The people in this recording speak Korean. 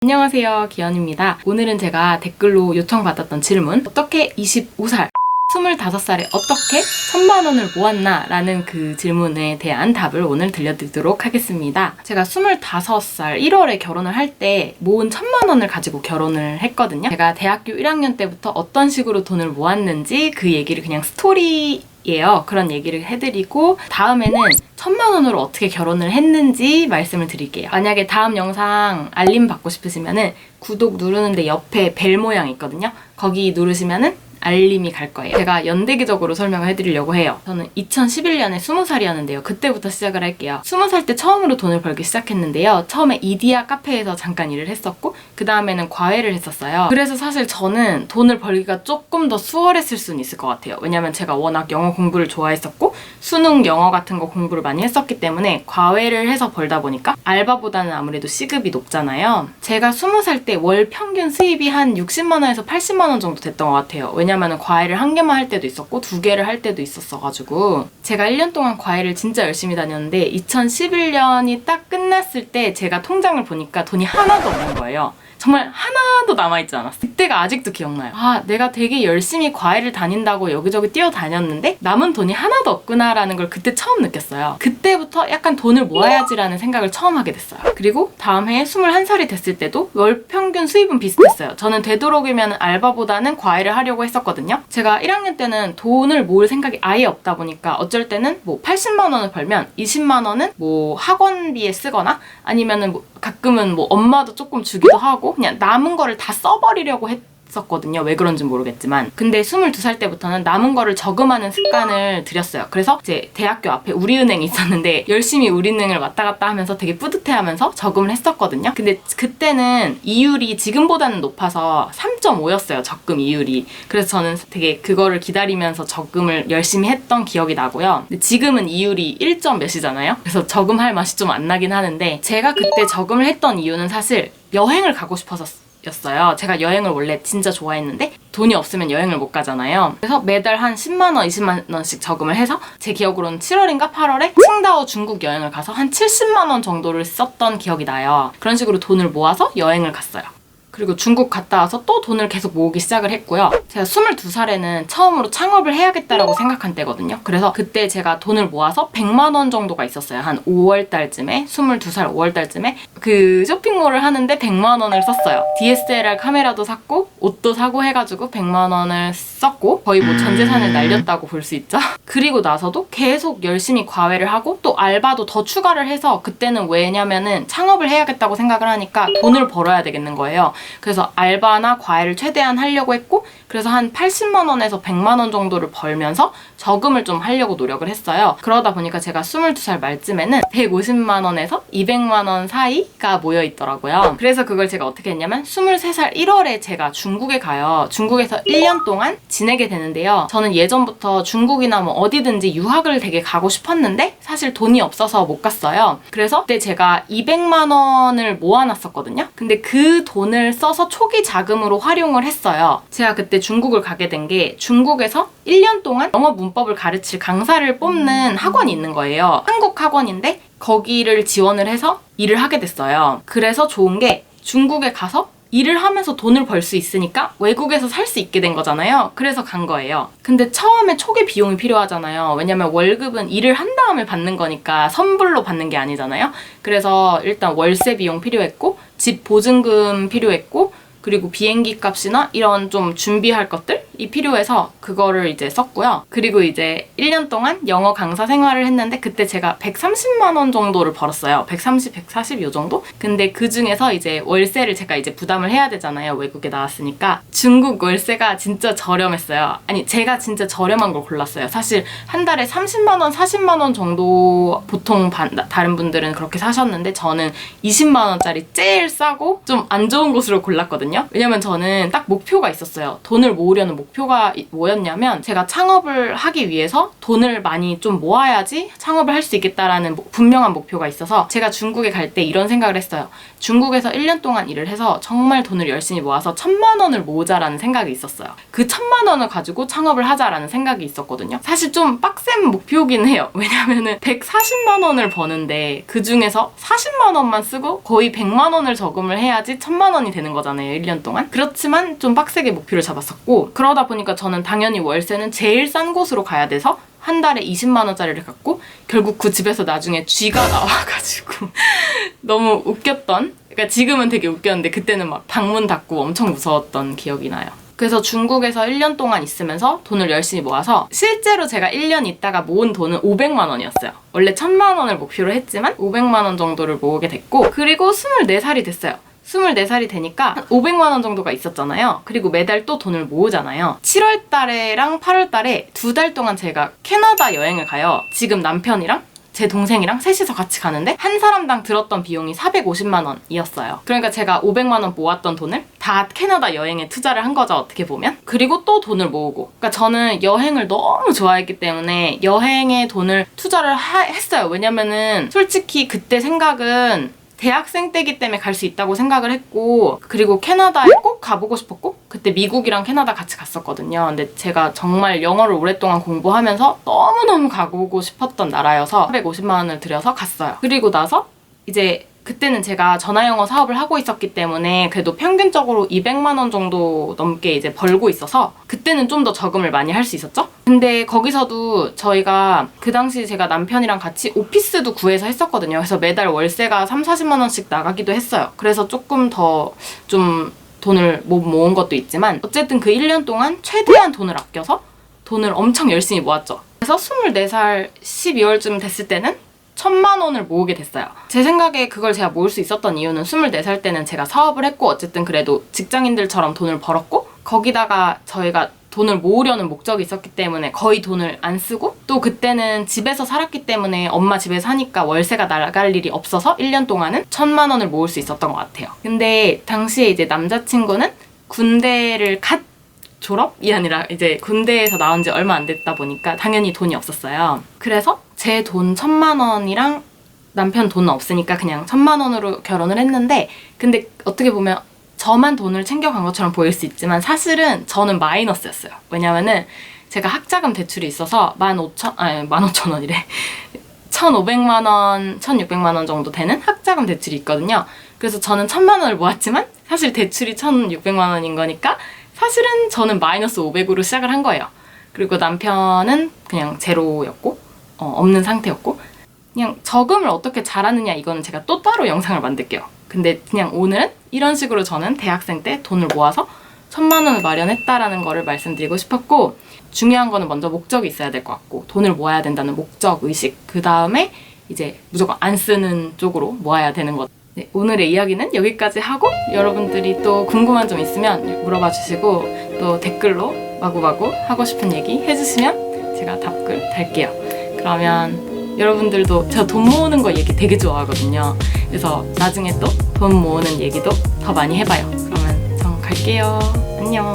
안녕하세요, 기현입니다. 오늘은 제가 댓글로 요청받았던 질문, 어떻게 25살 25살에 어떻게 1000만 원을 모았나? 라는 그 질문에 대한 답을 오늘 들려드리도록 하겠습니다. 제가 25살 1월에 결혼을 할 때 모은 1000만 원을 가지고 결혼을 했거든요. 제가 대학교 1학년 때부터 어떤 식으로 돈을 모았는지 그 얘기를 그냥 스토리예요. 그런 얘기를 해드리고 다음에는 1000만 원으로 어떻게 결혼을 했는지 말씀을 드릴게요. 만약에 다음 영상 알림 받고 싶으시면은 구독 누르는데 옆에 벨 모양 있거든요. 거기 누르시면은 알림이 갈 거예요. 제가 연대기적으로 설명을 해드리려고 해요. 저는 2011년에 20살이었는데요. 그때부터 시작을 할게요. 20살 때 처음으로 돈을 벌기 시작했는데요. 처음에 이디야 카페에서 잠깐 일을 했었고 그 다음에는 과외를 했었어요. 그래서 사실 저는 돈을 벌기가 조금 더 수월했을 수는 있을 것 같아요. 왜냐면 제가 워낙 영어 공부를 좋아했었고 수능 영어 같은 거 공부를 많이 했었기 때문에 과외를 해서 벌다 보니까 알바보다는 아무래도 시급이 높잖아요. 제가 20살 때 월 평균 수입이 한 60만 원에서 80만 원 정도 됐던 것 같아요. 왜냐면 과외를 한 개만 할 때도 있었고 두 개를 할 때도 있었어가지고 제가 1년 동안 과외를 진짜 열심히 다녔는데 2011년이 딱 끝났을 때 제가 통장을 보니까 돈이 하나도 없는 거예요. 정말 하나도 남아있지 않았어요. 그때가 아직도 기억나요. 아, 내가 되게 열심히 과외를 다닌다고 여기저기 뛰어다녔는데 남은 돈이 하나도 없구나라는 걸 그때 처음 느꼈어요. 그때부터 약간 돈을 모아야지라는 생각을 처음 하게 됐어요. 그리고 다음 해에 21살이 됐을 때도 월 평균 수입은 비슷했어요. 저는 되도록이면 알바보다는 과외를 하려고 했었거든요. 제가 1학년 때는 돈을 모을 생각이 아예 없다 보니까 어쩔 때는 뭐 80만 원을 벌면 20만 원은 뭐 학원비에 쓰거나 아니면은 뭐 가끔은 뭐 엄마도 조금 주기도 하고 그냥 남은 거를 다 써버리려고 했었거든요. 왜 그런지 모르겠지만. 근데 22살 때부터는 남은 거를 저금하는 습관을 들였어요. 그래서 이제 대학교 앞에 우리은행이 있었는데 열심히 우리은행을 왔다 갔다 하면서 되게 뿌듯해하면서 저금을 했었거든요. 근데 그때는 이율이 지금보다는 높아서 3.5였어요. 적금 이율이. 그래서 저는 되게 그거를 기다리면서 저금을 열심히 했던 기억이 나고요. 근데 지금은 이율이 1. 몇이잖아요. 그래서 저금할 맛이 좀 안 나긴 하는데 제가 그때 저금을 했던 이유는 사실 여행을 가고 싶어서 였어요. 제가 여행을 원래 진짜 좋아했는데 돈이 없으면 여행을 못 가잖아요. 그래서 매달 한 10만 원, 20만 원씩 저금을 해서 제 기억으로는 7월인가 8월에 칭다오 중국 여행을 가서 한 70만 원 정도를 썼던 기억이 나요. 그런 식으로 돈을 모아서 여행을 갔어요. 그리고 중국 갔다 와서 또 돈을 계속 모으기 시작을 했고요. 제가 22살에는 처음으로 창업을 해야겠다라고 생각한 때거든요. 그래서 그때 제가 돈을 모아서 100만 원 정도가 있었어요. 한 5월 달쯤에, 22살 5월 달쯤에 그 쇼핑몰을 하는데 100만 원을 썼어요. DSLR 카메라도 샀고 옷도 사고 해가지고 100만 원을 썼고 거의 뭐 전 재산을 날렸다고 볼 수 있죠. 그리고 나서도 계속 열심히 과외를 하고 또 알바도 더 추가를 해서 그때는 왜냐면은 창업을 해야겠다고 생각을 하니까 돈을 벌어야 되겠는 거예요. 그래서 알바나 과외를 최대한 하려고 했고 그래서 한 80만 원에서 100만 원 정도를 벌면서 저금을 좀 하려고 노력을 했어요. 그러다 보니까 제가 22살 말쯤에는 150만 원에서 200만 원 사이가 모여 있더라고요. 그래서 그걸 제가 어떻게 했냐면 23살 1월에 제가 중국에 가요. 중국에서 1년 동안 지내게 되는데요. 저는 예전부터 중국이나 뭐 어디든지 유학을 되게 가고 싶었는데 사실 돈이 없어서 못 갔어요. 그래서 그때 제가 200만 원을 모아놨었거든요. 근데 그 돈을 써서 초기 자금으로 활용을 했어요. 제가 그때 중국을 가게 된 게 중국에서 1년 동안 영어 문법을 가르칠 강사를 뽑는 학원이 있는 거예요. 한국 학원인데 거기를 지원을 해서 일을 하게 됐어요. 그래서 좋은 게 중국에 가서 일을 하면서 돈을 벌 수 있으니까 외국에서 살 수 있게 된 거잖아요. 그래서 간 거예요. 근데 처음에 초기 비용이 필요하잖아요. 왜냐면 월급은 일을 한 다음에 받는 거니까 선불로 받는 게 아니잖아요. 그래서 일단 월세 비용 필요했고 집 보증금 필요했고 그리고 비행기 값이나 이런 좀 준비할 것들이 필요해서 그거를 이제 썼고요. 그리고 이제 1년 동안 영어 강사 생활을 했는데 그때 제가 130만 원 정도를 벌었어요. 130, 140 요 정도? 근데 그 중에서 이제 월세를 제가 이제 부담을 해야 되잖아요. 외국에 나왔으니까. 중국 월세가 진짜 저렴했어요. 아니 제가 진짜 저렴한 걸 골랐어요. 사실 한 달에 30만 원, 40만 원 정도 보통 다른 분들은 그렇게 사셨는데 저는 20만 원짜리 제일 싸고 좀 안 좋은 곳으로 골랐거든요. 왜냐면 저는 딱 목표가 있었어요. 돈을 모으려는 목표가 뭐였냐면 제가 창업을 하기 위해서 돈을 많이 좀 모아야지 창업을 할 수 있겠다라는 분명한 목표가 있어서 제가 중국에 갈 때 이런 생각을 했어요. 중국에서 1년 동안 일을 해서 정말 돈을 열심히 모아서 1,000만 원을 모으자라는 생각이 있었어요. 그 1,000만 원을 가지고 창업을 하자라는 생각이 있었거든요. 사실 좀 빡센 목표긴 해요. 왜냐면은 140만 원을 버는데 그 중에서 40만 원만 쓰고 거의 100만 원을 저금을 해야지 1,000만 원이 되는 거잖아요. 1년 동안. 그렇지만 좀 빡세게 목표를 잡았었고, 그러다 보니까 저는 당연히 월세는 제일 싼 곳으로 가야 돼서 한 달에 20만 원짜리를 갖고 결국 그 집에서 나중에 쥐가 나와가지고 너무 웃겼던, 그러니까 지금은 되게 웃겼는데 그때는 막 방문 닫고 엄청 무서웠던 기억이 나요. 그래서 중국에서 1년 동안 있으면서 돈을 열심히 모아서 실제로 제가 1년 있다가 모은 돈은 500만 원이었어요. 원래 1,000만 원을 목표로 했지만 500만 원 정도를 모으게 됐고, 그리고 24살이 됐어요. 24살이 되니까 한 500만 원 정도가 있었잖아요. 그리고 매달 또 돈을 모으잖아요. 7월 달에랑 8월 달에 2달 동안 제가 캐나다 여행을 가요. 지금 남편이랑 제 동생이랑 셋이서 같이 가는데 한 사람당 들었던 비용이 450만 원이었어요. 그러니까 제가 500만 원 모았던 돈을 다 캐나다 여행에 투자를 한 거죠, 어떻게 보면. 그리고 또 돈을 모으고. 그러니까 저는 여행을 너무 좋아했기 때문에 여행에 돈을 투자를 했어요. 왜냐면은 솔직히 그때 생각은 대학생 때기 때문에 갈 수 있다고 생각을 했고, 그리고 캐나다에 꼭 가보고 싶었고, 그때 미국이랑 캐나다 같이 갔었거든요. 근데 제가 정말 영어를 오랫동안 공부하면서 너무너무 가보고 싶었던 나라여서 450만 원을 들여서 갔어요. 그리고 나서 이제 그때는 제가 전화영어 사업을 하고 있었기 때문에 그래도 평균적으로 200만 원 정도 넘게 이제 벌고 있어서 그때는 좀 더 저금을 많이 할 수 있었죠? 근데 거기서도 저희가 그 당시 제가 남편이랑 같이 오피스도 구해서 했었거든요. 그래서 매달 월세가 30-40만 원씩 나가기도 했어요. 그래서 조금 더 좀 돈을 못 모은 것도 있지만 어쨌든 그 1년 동안 최대한 돈을 아껴서 돈을 엄청 열심히 모았죠. 그래서 24살 12월쯤 됐을 때는 1,000만 원을 모으게 됐어요. 제 생각에 그걸 제가 모을 수 있었던 이유는 24살 때는 제가 사업을 했고 어쨌든 그래도 직장인들처럼 돈을 벌었고, 거기다가 저희가 돈을 모으려는 목적이 있었기 때문에 거의 돈을 안 쓰고, 또 그때는 집에서 살았기 때문에 엄마 집에 사니까 월세가 나갈 일이 없어서 1년 동안은 1,000만 원을 모을 수 있었던 것 같아요. 근데 당시에 이제 남자친구는 군대를 졸업이 아니라 이제 군대에서 나온 지 얼마 안 됐다 보니까 당연히 돈이 없었어요. 그래서 제 돈 1,000만 원이랑 남편 돈은 없으니까 그냥 1,000만 원으로 결혼을 했는데, 근데 어떻게 보면 저만 돈을 챙겨간 것처럼 보일 수 있지만 사실은 저는 마이너스였어요. 왜냐면은 제가 학자금 대출이 있어서 15,000원이래. 1,500만 원, 1,600만 원 정도 되는 학자금 대출이 있거든요. 그래서 저는 1,000만 원을 모았지만 사실 대출이 1,600만 원인 거니까 사실은 저는 마이너스 500으로 시작을 한 거예요. 그리고 남편은 그냥 제로였고 없는 상태였고, 그냥 저금을 어떻게 잘하느냐 이거는 제가 또 따로 영상을 만들게요. 근데 그냥 오늘은 이런 식으로 저는 대학생 때 돈을 모아서 1,000만 원을 마련했다라는 거를 말씀드리고 싶었고, 중요한 거는 먼저 목적이 있어야 될 것 같고, 돈을 모아야 된다는 목적 의식, 그 다음에 이제 무조건 안 쓰는 쪽으로 모아야 되는 것. 네, 오늘의 이야기는 여기까지 하고, 여러분들이 또 궁금한 점 있으면 물어봐 주시고 또 댓글로 마구마구 하고 싶은 얘기 해주시면 제가 답글 달게요. 그러면 여러분들도 제가 돈 모으는 거 얘기 되게 좋아하거든요. 그래서 나중에 또 돈 모으는 얘기도 더 많이 해봐요. 그러면 전 갈게요. 안녕.